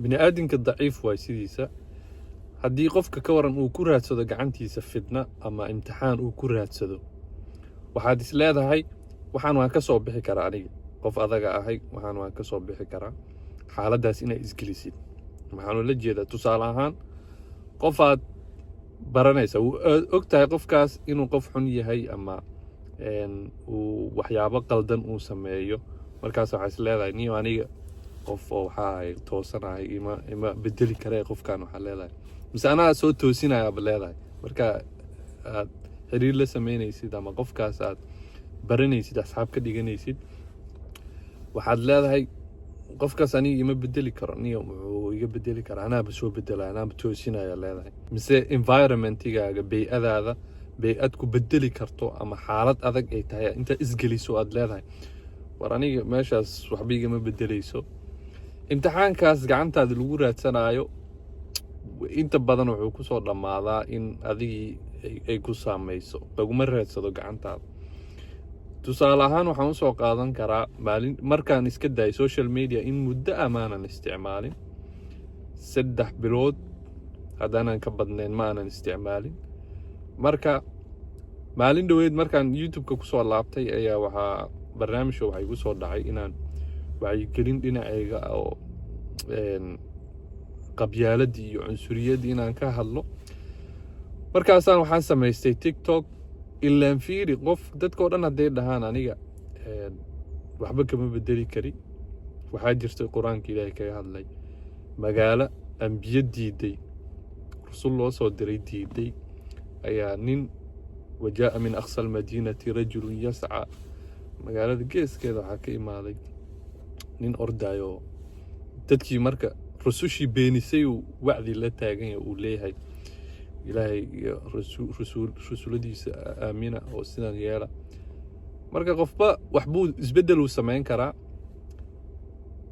bini aadinka daciif waay sidiisa haddii qofka ka waran uu ku raadsado gacantiisa fitna ama imtixaan uu ku raadsado waxaad is leedahay waxaan waan ka soo bixi karaa aniga qof adaga ahay waxaan waan ka soo bixi karaa xaaladaas inay isgelisid waxaan la jeedaa tusaale ahaan qofaad baranaysa og tahay qofkaas inuu qof xun yahay ama uu waxyaabo qaldan uu sameeyo markaas waxaa is leedahay niyo aniga qof oo waxaa ay toosanahay ima bedeli karee qofkan waxaa leedahay mise anaa soo toosinayaaba leedahay marka aad xiriir la samaynaysid ama qofkaas aad baranaysid asxaab ka dhiganaysid waxaad leedahay qofkaas aniga ima bedeli karo niyo wuxuu iga bedeli karaa anaaba soo bedela anaaba toosinaya leedahay mise environmentigaaga bey'adaada bey'ad ku bedeli karto ama xaalad adag ay tahay inta isgeliso aad leedahay war aniga meeshaas waxba igama bedelayso imtixaankaas gacantaada lagu raadsanayo inta badan wuxuu ku soo dhamaadaa in adigii ay ku saamayso laguma raadsado gacantaada tusaale ahaan waxaan u soo qaadan karaa markaan iska daay social media in muddo amaanan isticmaalin 3 bilood haddaanan ka badnayn ma aanan isticmaalin marka maalin dhaweyd markaan youtube-ka kusoo laabtay ayaa waxaa barnaamijka waxay ku soo dhacay inaan wacyigelin dhinacayga oo qabyaaladii iyo cunsuriyadii inaan ka hadlo markaasaan waxaan samaystay tiktok ilaan fiiri qof dadkoo dhan hadday dhahaan aniga waxba kama bedeli kari waxaa jirtay qur-aanka ilaahay kaga hadlay magaalo ambiyo diiday rasul loo soo diray diiday ayaa nin wajaa min aqsa almadiinati rajulun yasca magaalada geeskeeda waxaa ka imaaday nin ordaayo dadkii marka rusushii beenisay uu wacdi la taagan yahay uu leeyahay ilaahay iyo rasuuladiisa aamina oo sidan yeela marka qofba waxbuu isbedel uu samayn karaa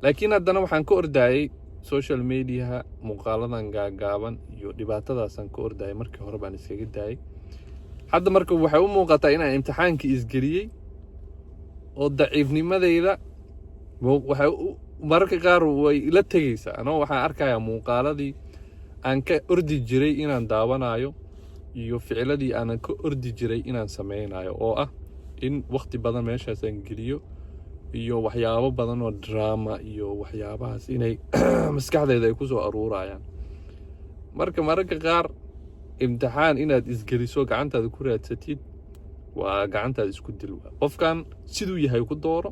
laakiin haddana waxaan ka ordaayay social mediaha muuqaaladan gaagaaban iyo dhibaatadaasaan ka ordaayay markii hore baan iskaga daayay hadda marka waxay u muuqataa inaan imtixaankii isgeliyey oo daciifnimadayda waxay mararka qaar way la tegaysaa anoo waxaan arkayaa muuqaaladii aan ka ordi jiray inaan daawanayo iyo ficiladii aanan ka ordi jiray inaan samaynayo oo ah in waqti badan meeshaas aan geliyo iyo waxyaabo badan oo drama iyo waxyaabahaas inay maskaxdayda ay ku soo aruurayaan mararka qaar imtixaan inaad isgeliso gacantaada ku raadsatid waa gacantaada isku dil qofkan siduu yahay ku dooro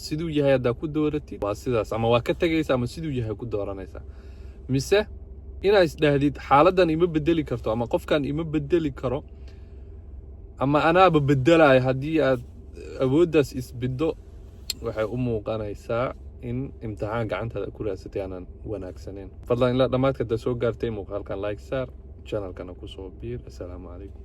siduu yahay haddaa ku dooratid waa sidaas ama waa ka tegaysa ama siduu yahay ku dooranaysa mise inaad isdhahdid xaaladan ima bedeli karto ama qofkan ima bedeli karo ama anaaba bedelayo haddii aad awooddaas isbiddo waxay u muuqanaysaa in imtixaan gacantaada ku raadsatay aanan wanaagsaneyn fadlan ilaa dhammaadka haddaa soo gaartay muuqaalkan like saar channelkana ku soo biir assalaamu calaykum